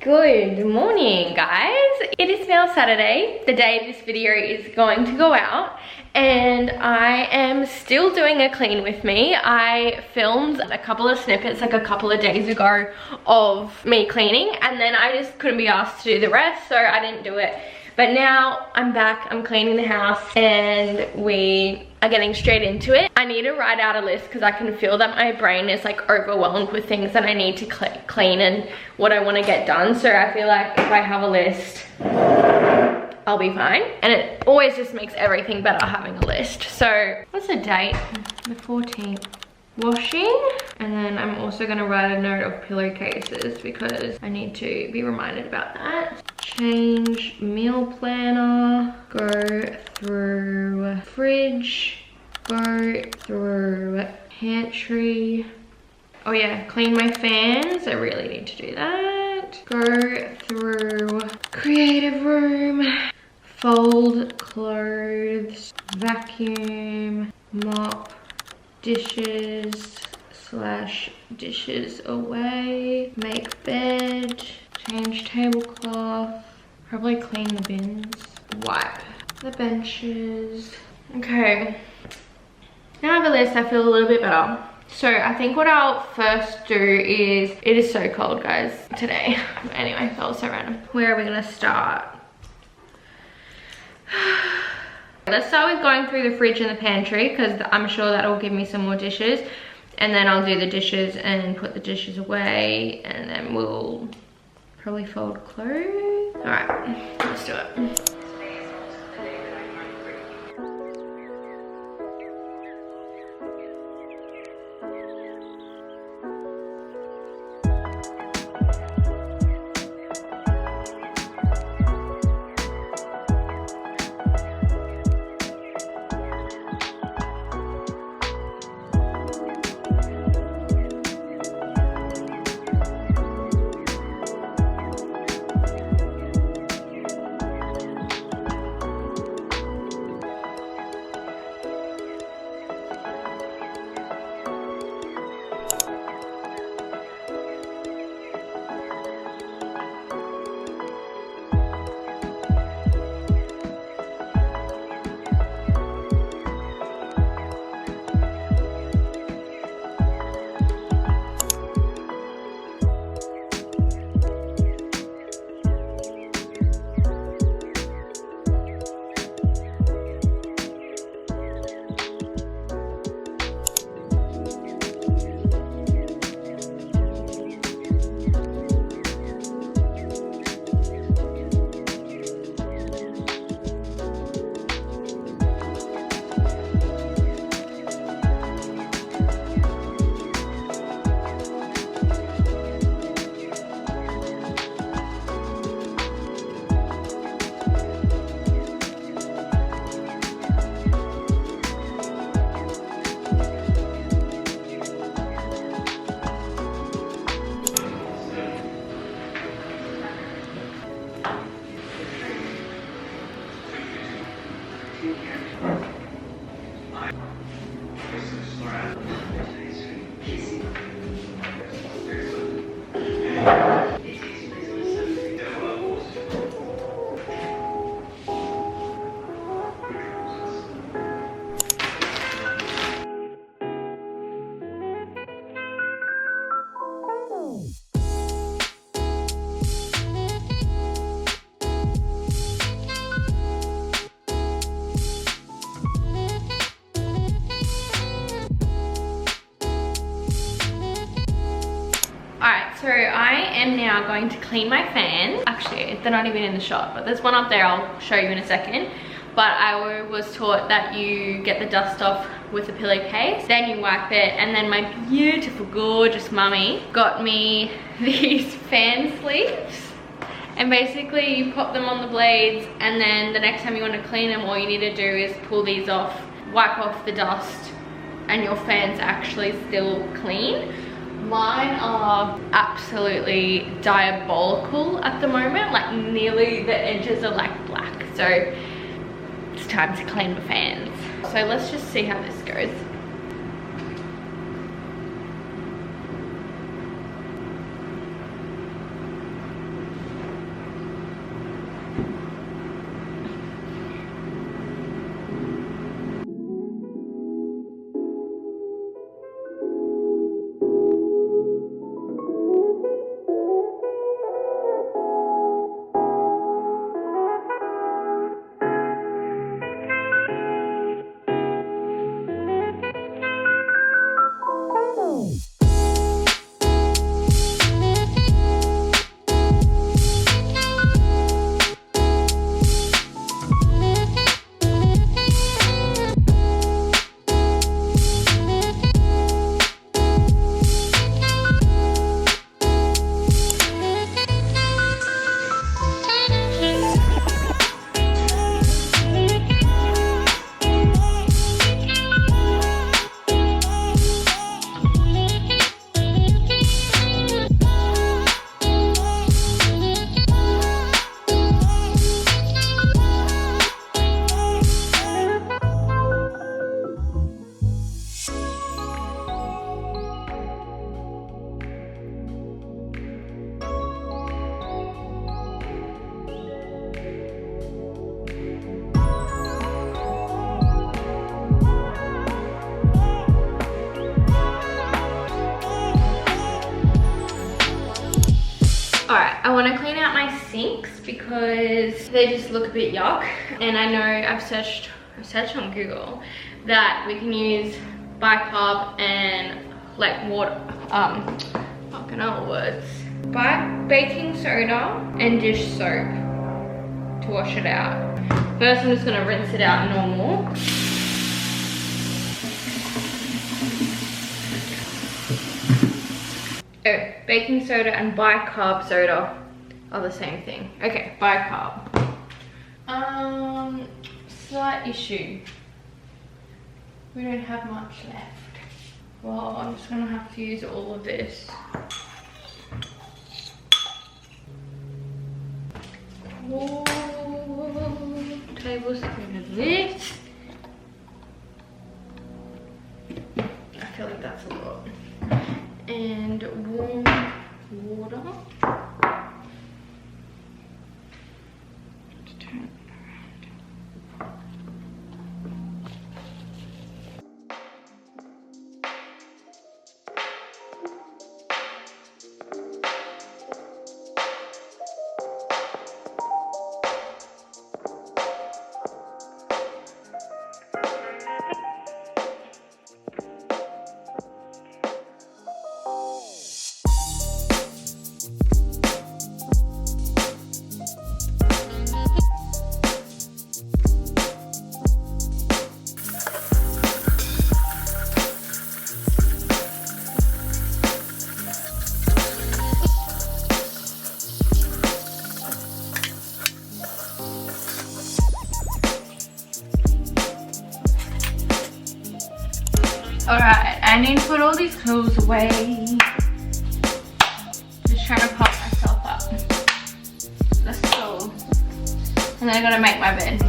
Good morning, guys. It is now Saturday, the day this video is going to go out, and I am still doing a clean with me. I filmed a couple of snippets like a couple of days ago of me cleaning, and then I just couldn't be asked to do the rest, so I didn't do it. But now I'm back, I'm cleaning the house, and we are getting straight into it. I need to write out a list because I can feel that my brain is like overwhelmed with things that I need to clean and what I want to get done. So I feel like if I have a list, I'll be fine. And it always just makes everything better having a list. So what's the date? The 14th. Washing, and then I'm also going to write a note of pillowcases because I need to be reminded about that. Change meal planner, go through fridge, go through pantry. Oh yeah, clean my fans, I really need to do that. Go through creative room, fold clothes, vacuum, mop, dishes away, make bed, change tablecloth, probably clean the bins, wipe the benches. Okay, now I have a list. I feel a little bit better. So I think what I'll first do is, it is so cold, guys, today. Anyway, that was so random. Where are we gonna start? Let's start with going through the fridge and the pantry because I'm sure that'll give me some more dishes, and then I'll do the dishes and put the dishes away, and then we'll probably fold clothes. All right, let's do it. So I am now going to clean my fans. Actually, they're not even in the shot, but there's one up there I'll show you in a second. But I was taught that you get the dust off with a pillowcase, then you wipe it, and then my beautiful, gorgeous mummy got me these fan sleeves. And basically you pop them on the blades, and then the next time you want to clean them, all you need to do is pull these off, wipe off the dust, and your fan's actually still clean. Mine are absolutely diabolical at the moment, like nearly the edges are like black, so it's time to clean my fans. So let's just see how this goes. Alright, I want to clean out my sinks because they just look a bit yuck. And I know I've searched on Google that we can use bicarb and like water, fucking hell words. Baking soda and dish soap to wash it out. First I'm just gonna rinse it out normal. Oh, baking soda and bicarb soda are the same thing. Okay, bicarb. Slight issue. We don't have much left. Well, I'm just gonna have to use all of this. Oh, tablespoon of this. I feel like that's a lot. And warm water. Just turn it around. Alright, I need to put all these clothes away. Just trying to pump myself up. Let's go. And then I gotta make my bed.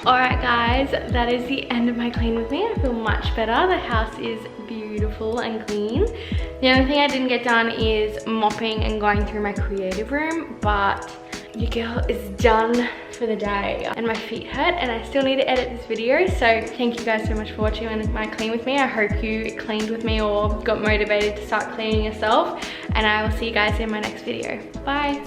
Alright guys, that is the end of my clean with me. I feel much better. The house is beautiful and clean. The only thing I didn't get done is mopping and going through my creative room, but your girl is done for the day. And my feet hurt and I still need to edit this video. So thank you guys so much for watching my clean with me. I hope you cleaned with me or got motivated to start cleaning yourself. And I will see you guys in my next video. Bye.